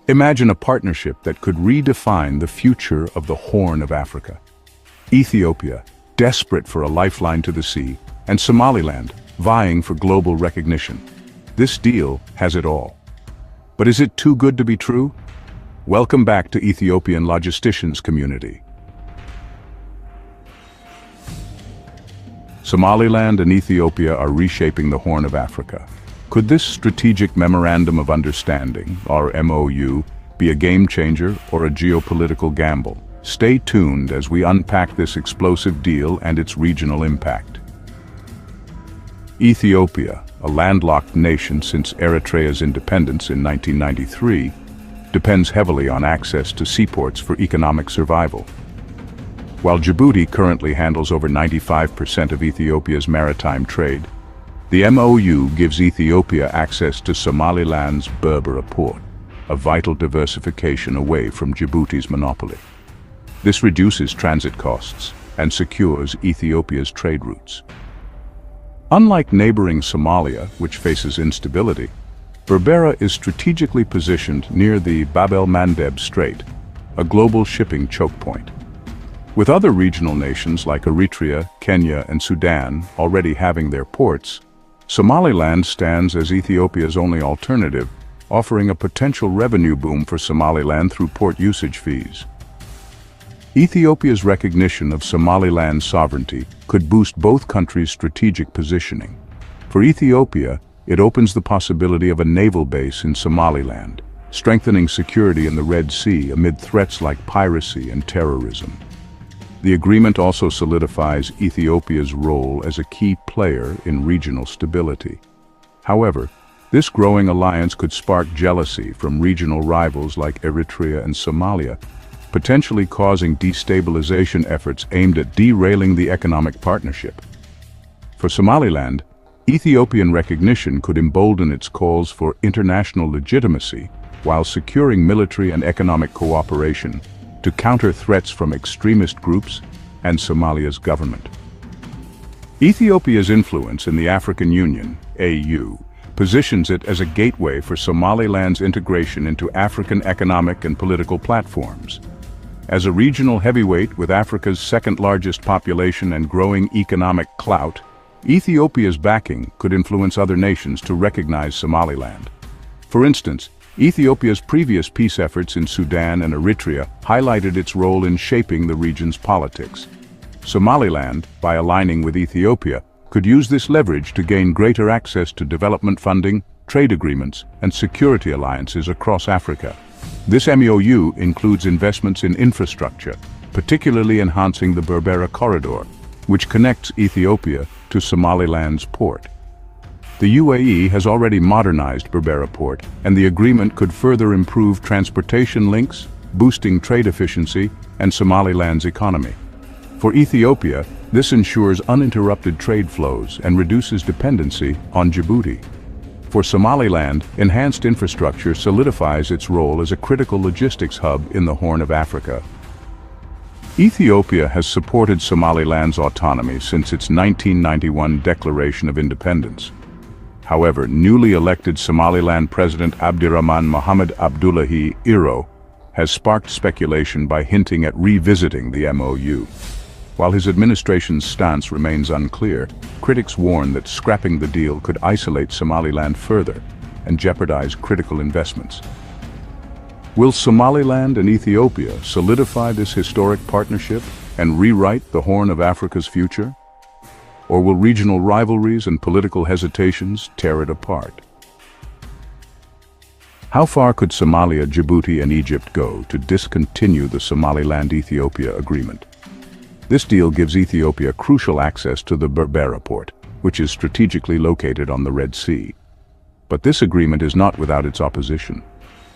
Imagine a partnership that could redefine the future of the Horn of Africa. Ethiopia, desperate for a lifeline to the sea, and Somaliland, vying for global recognition. This deal has it all. But is it too good to be true? Welcome back to Ethiopian logisticians community. Somaliland and Ethiopia are reshaping the Horn of Africa. Could this strategic memorandum of understanding, or MoU, be a game changer or a geopolitical gamble? Stay tuned as we unpack this explosive deal and its regional impact. Ethiopia, a landlocked nation since Eritrea's independence in 1993, depends heavily on access to seaports for economic survival. While Djibouti currently handles over 95% of Ethiopia's maritime trade, the MoU gives Ethiopia access to Somaliland's Berbera port, a vital diversification away from Djibouti's monopoly. This reduces transit costs and secures Ethiopia's trade routes. Unlike neighboring Somalia, which faces instability, Berbera is strategically positioned near the Bab el-Mandeb Strait, a global shipping choke point. With other regional nations like Eritrea, Kenya, and Sudan already having their ports, Somaliland stands as Ethiopia's only alternative, offering a potential revenue boom for Somaliland through port usage fees. Ethiopia's recognition of Somaliland's sovereignty could boost both countries' strategic positioning. For Ethiopia, it opens the possibility of a naval base in Somaliland, strengthening security in the Red Sea amid threats like piracy and terrorism. The agreement also solidifies Ethiopia's role as a key player in regional stability. However, this growing alliance could spark jealousy from regional rivals like Eritrea and Somalia, potentially causing destabilization efforts aimed at derailing the economic partnership. For Somaliland, Ethiopian recognition could embolden its calls for international legitimacy while securing military and economic cooperation to counter threats from extremist groups and Somalia's government. Ethiopia's influence in the African Union, AU, positions it as a gateway for Somaliland's integration into African economic and political platforms. As a regional heavyweight with Africa's second-largest population and growing economic clout, Ethiopia's backing could influence other nations to recognize Somaliland. For instance, Ethiopia's previous peace efforts in Sudan and Eritrea highlighted its role in shaping the region's politics. Somaliland, by aligning with Ethiopia, could use this leverage to gain greater access to development funding, trade agreements, and security alliances across Africa. This MoU includes investments in infrastructure, particularly enhancing the Berbera corridor, which connects Ethiopia to Somaliland's port. The UAE has already modernized Berbera port, and the agreement could further improve transportation links, boosting trade efficiency and Somaliland's economy. For Ethiopia, this ensures uninterrupted trade flows and reduces dependency on Djibouti. For Somaliland, enhanced infrastructure solidifies its role as a critical logistics hub in the Horn of Africa. Ethiopia has supported Somaliland's autonomy since its 1991 Declaration of Independence. However, newly elected Somaliland President Abdirahman Mohamed Abdullahi Iro has sparked speculation by hinting at revisiting the MoU. While his administration's stance remains unclear, critics warn that scrapping the deal could isolate Somaliland further and jeopardize critical investments. Will Somaliland and Ethiopia solidify this historic partnership and rewrite the Horn of Africa's future? Or will regional rivalries and political hesitations tear it apart? How far could Somalia, Djibouti, and Egypt go to discontinue the Somaliland-Ethiopia agreement? This deal gives Ethiopia crucial access to the Berbera port, which is strategically located on the Red Sea. But this agreement is not without its opposition.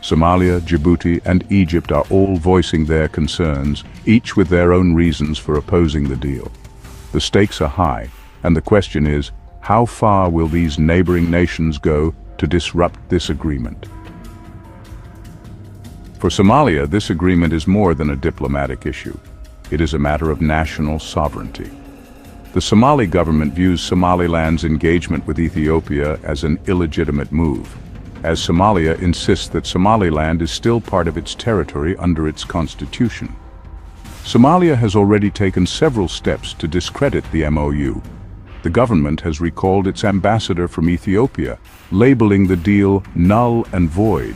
Somalia, Djibouti, and Egypt are all voicing their concerns, each with their own reasons for opposing the deal. The stakes are high, and the question is, how far will these neighboring nations go to disrupt this agreement? For Somalia, this agreement is more than a diplomatic issue. It is a matter of national sovereignty. The Somali government views Somaliland's engagement with Ethiopia as an illegitimate move. as Somalia insists that Somaliland is still part of its territory under its constitution. Somalia has already taken several steps to discredit the MoU. The government has recalled its ambassador from Ethiopia, labeling the deal null and void,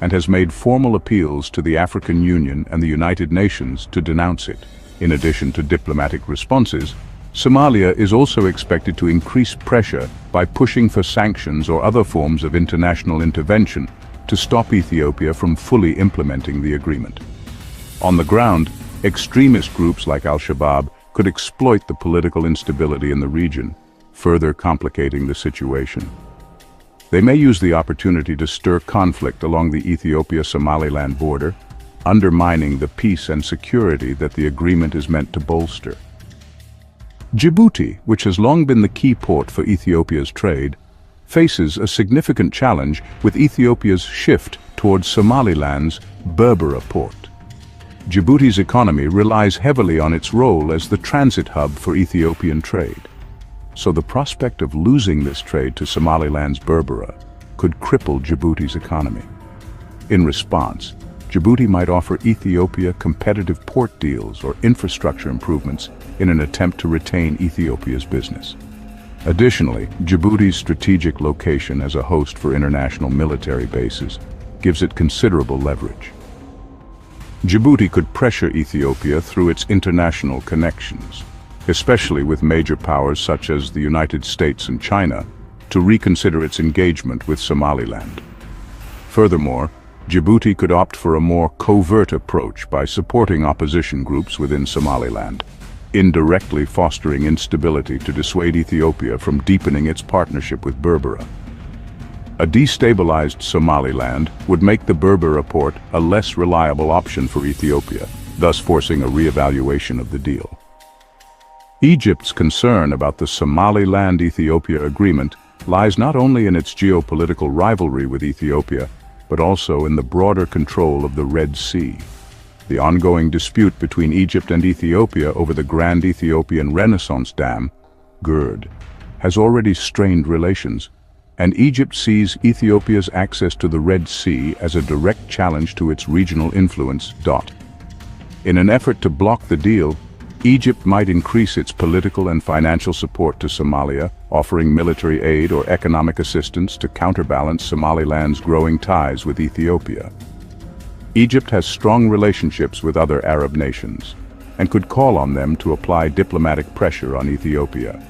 and has made formal appeals to the African Union and the United Nations to denounce it. In addition to diplomatic responses, Somalia is also expected to increase pressure by pushing for sanctions or other forms of international intervention to stop Ethiopia from fully implementing the agreement. On the ground, extremist groups like Al-Shabaab could exploit the political instability in the region, further complicating the situation. They may use the opportunity to stir conflict along the Ethiopia-Somaliland border, undermining the peace and security that the agreement is meant to bolster. Djibouti, which has long been the key port for Ethiopia's trade, faces a significant challenge with Ethiopia's shift towards Somaliland's Berbera port. Djibouti's economy relies heavily on its role as the transit hub for Ethiopian trade. So the prospect of losing this trade to Somaliland's Berbera could cripple Djibouti's economy. In response, Djibouti might offer Ethiopia competitive port deals or infrastructure improvements in an attempt to retain Ethiopia's business. Additionally, Djibouti's strategic location as a host for international military bases gives it considerable leverage. Djibouti could pressure Ethiopia through its international connections, especially with major powers such as the United States and China, to reconsider its engagement with Somaliland. Furthermore, Djibouti could opt for a more covert approach by supporting opposition groups within Somaliland, indirectly fostering instability to dissuade Ethiopia from deepening its partnership with Berbera. A destabilized Somaliland would make the Berbera port a less reliable option for Ethiopia, thus forcing a re-evaluation of the deal. Egypt's concern about the Somaliland-Ethiopia agreement lies not only in its geopolitical rivalry with Ethiopia, but also in the broader control of the Red Sea. The ongoing dispute between Egypt and Ethiopia over the Grand Ethiopian Renaissance Dam, GERD, has already strained relations, and Egypt sees Ethiopia's access to the Red Sea as a direct challenge to its regional influence. In an effort to block the deal, Egypt might increase its political and financial support to Somalia, offering military aid or economic assistance to counterbalance Somaliland's growing ties with Ethiopia. Egypt has strong relationships with other Arab nations, and could call on them to apply diplomatic pressure on Ethiopia.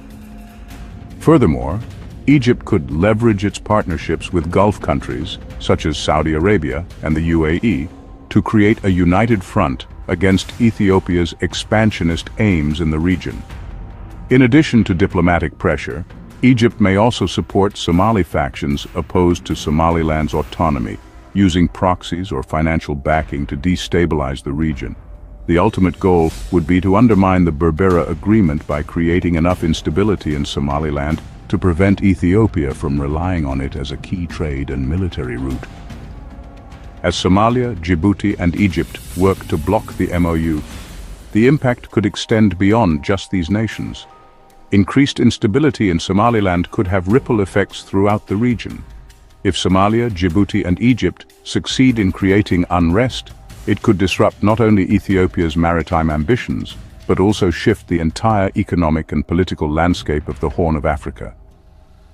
Furthermore, Egypt could leverage its partnerships with Gulf countries, such as Saudi Arabia and the UAE, to create a united front against Ethiopia's expansionist aims in the region. In addition to diplomatic pressure, Egypt may also support Somali factions opposed to Somaliland's autonomy, using proxies or financial backing to destabilize the region. The ultimate goal would be to undermine the Berbera agreement by creating enough instability in Somaliland to prevent Ethiopia from relying on it as a key trade and military route. As Somalia, Djibouti, and Egypt work to block the MoU, the impact could extend beyond just these nations. Increased instability in Somaliland could have ripple effects throughout the region. If Somalia, Djibouti, and Egypt succeed in creating unrest, it could disrupt not only Ethiopia's maritime ambitions, but also shift the entire economic and political landscape of the Horn of Africa.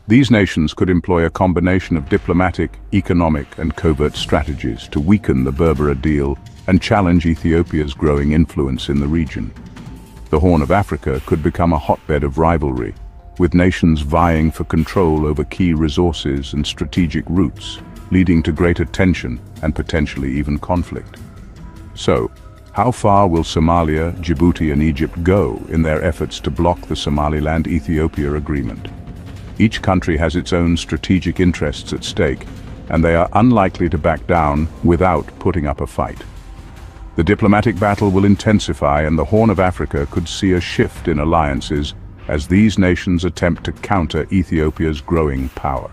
These nations could employ a combination of diplomatic, economic, and covert strategies to weaken the Berbera deal and challenge Ethiopia's growing influence in the region. The Horn of Africa could become a hotbed of rivalry, with nations vying for control over key resources and strategic routes, leading to greater tension and potentially even conflict. So, how far will Somalia, Djibouti, and Egypt go in their efforts to block the Somaliland-Ethiopia agreement? Each country has its own strategic interests at stake, and they are unlikely to back down without putting up a fight. The diplomatic battle will intensify, and the Horn of Africa could see a shift in alliances as these nations attempt to counter Ethiopia's growing power.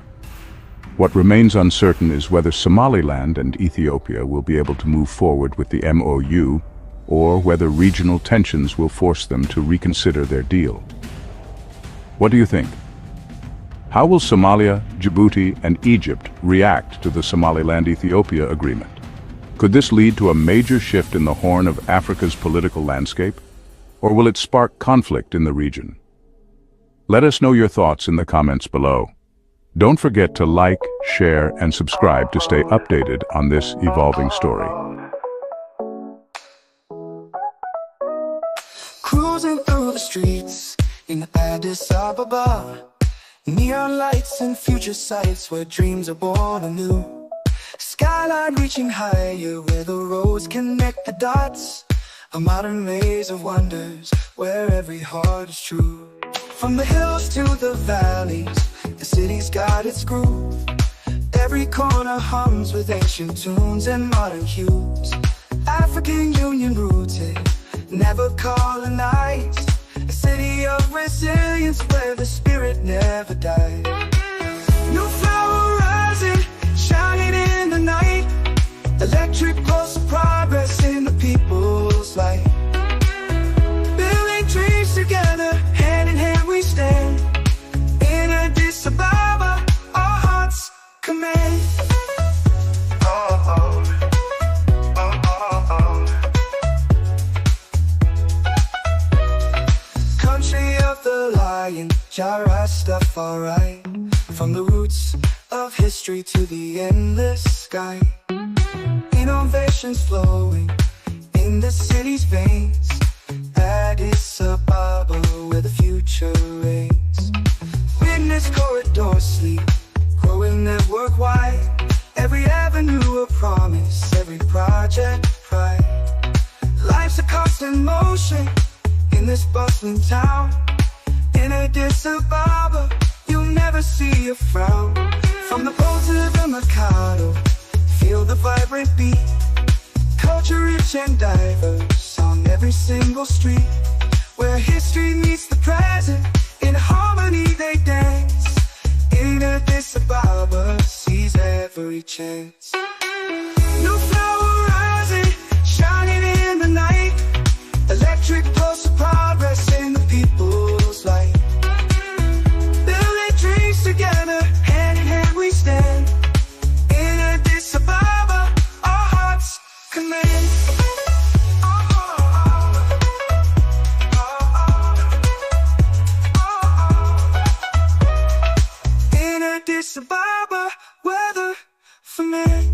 What remains uncertain is whether Somaliland and Ethiopia will be able to move forward with the MoU, or whether regional tensions will force them to reconsider their deal. What do you think? How will Somalia, Djibouti, and Egypt react to the Somaliland-Ethiopia agreement? Could this lead to a major shift in the Horn of Africa's political landscape? Or will it spark conflict in the region? Let us know your thoughts in the comments below. Don't forget to like, share, and subscribe to stay updated on this evolving story. Cruising through the streets in Addis Ababa, neon lights and future sights where dreams are born anew. Skyline reaching higher where the roads connect the dots. A modern maze of wonders where every heart is true. From the hills to the valleys, the city's got its groove. Every corner hums with ancient tunes and modern hues. African Union rooted, never colonized. A city of resilience where the spirit never died. New flower rising, shining in the night. Electric pulse of progress in the people's light. Building dreams together, hand in hand we stand. In Addis Ababa, our hearts command. Country of the lion, Jah Rastafari. From the roots of history to the endless sky. Innovations flowing in the city's veins. Addis Ababa, where the future reigns. Witness corridors sleep, growing network wide. Every avenue a promise, every project pride. Life's a constant motion in this bustling town. In Addis Ababa, you'll never see a frown. From the pole to the Mikado, feel the vibrant beat. Culture rich and diverse on every single street. Where history meets the present, in harmony they dance. In Addis Ababa, seize every chance. New flower rising, shining in the night. Electric pulse of progress in the people's light. Building dreams together, hand in hand we stand. In Addis Ababa, our hearts command. In Addis Ababa, weather for men.